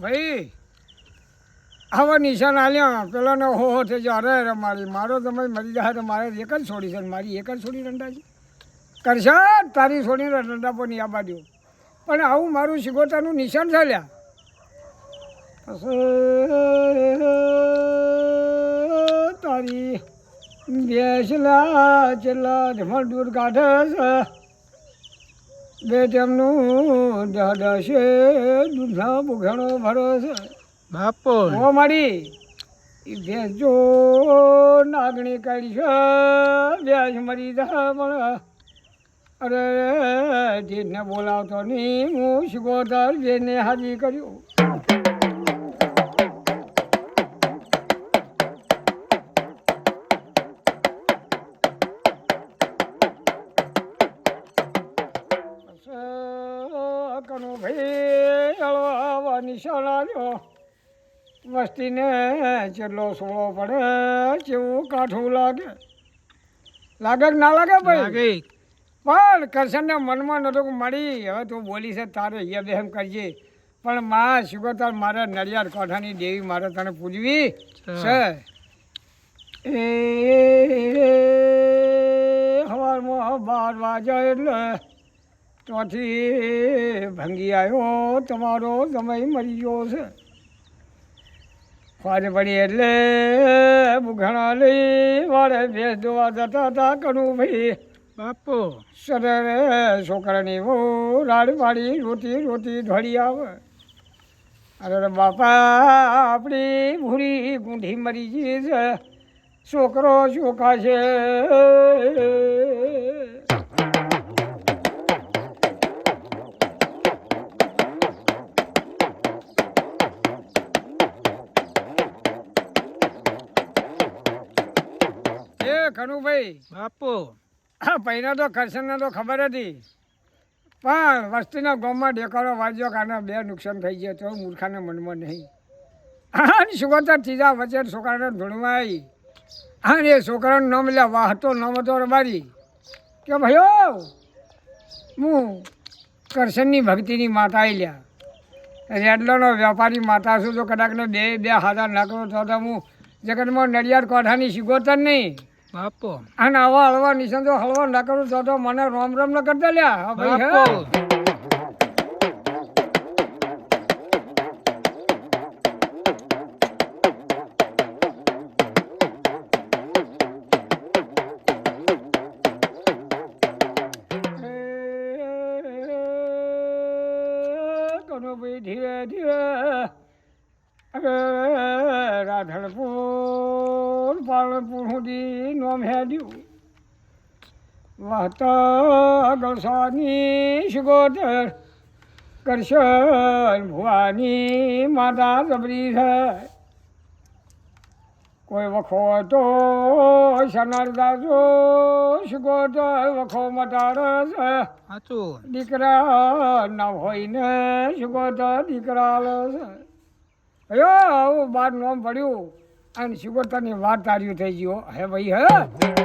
ભાઈ આવા નિશાન આલ્યા પેલાને હો થઈ જાય અરે અરે મારો તમે મરી જાય તો મારે એક જ છોડી છે મારી એક જ છોડી રંડા છે કરશે તારી છોડીને રંડા પર નહીં આવવા દો પણ આવું મારું શિગોતાનું નિશાન ચાલ્યા તારી બેસલા ચેલા ધમણ દૂર કાઢે છે બે તેમનું દશે દૂધના બુઘાણો ભરો છે બાપો ઓ મારી એ ભેંસો નાગણી કાઢી છે ભેંસ મરી જા પણ અરે જેને બોલાવતો નહીં હું શિગોતર જેને હાજી કર્યું કનો ભાઈ આવા નિશાન આવ્યો વસ્તીને ચેટલો સોળો પડે કેવું કાઠું લાગે લાગે કે ના લાગે ભાઈ પણ કરશનને મનમાં નતો મળી હવે તું બોલી છે તારે અહીંયા બેહમ કરજે પણ માં શિગોતર મારે નડિયાદ કોઠાની દેવી મારે તને પૂજવી છે એ સવારમાં 12 વાગે એટલે ત્યાંથી ભંગી આવ્યો તમારો સમય મરી ગયો છે ફાજ પડી એટલે બુઘાણા લઈ વાળે ભેંસ દોવા જતા હતા કનું ભાઈ બાપો સરે છોકરાની વો રાડ પાડી રોટી ધોળી આવે અરે બાપા આપણી ભૂરી ગુંઠી મરી ગઈ છે છોકરો ચોખા છે કનુભાઈ બાપો હા પહેલાં તો કરશનને તો ખબર હતી પણ વસ્તીના ગામમાં ડેકારો વાંચ્યો કાને બે નુકસાન થઈ ગયા તો મૂર્ખાને મનમાં નહીં હા સુગોતર ત્રીજા વચ્ચે છોકરાને ધૂળમાં આવી હા એ છોકરાનું નામ એટલે વાહતો નામ હતો રબારી કે ભાઈઓ હું કરશનની ભક્તિની માતા લ્યા રેડલોનો વેપારી માતા છું તો કદાચને બે હાથા નાખો તો હું જગતમાં નડિયાદ કોઠાની શિગોતર નહીં બાપો અને આવા હળવા નિશાન જો હળવા ના કરું તો મને રોમ રોમ ન કરતા લ્યા ભાઈ કનુભાઈ ધીરે ધીરે રાધણપુર પાલનપુર સુધી નોમ હેડ્યું વાહતા ગળસાની શિગોતર કરશન ભુવાની માતા જબરી છે કોઈ વખો તો સનારદાસો શિગોતર વખો મટાડે છે સાચું દીકરા ના હોય ને શિગોતર દીકરા લે છે અયો આવું બાર નોમ પડ્યું અને શિગોતરની વાત તાર્યું થઈ ગયો હે ભાઈ હે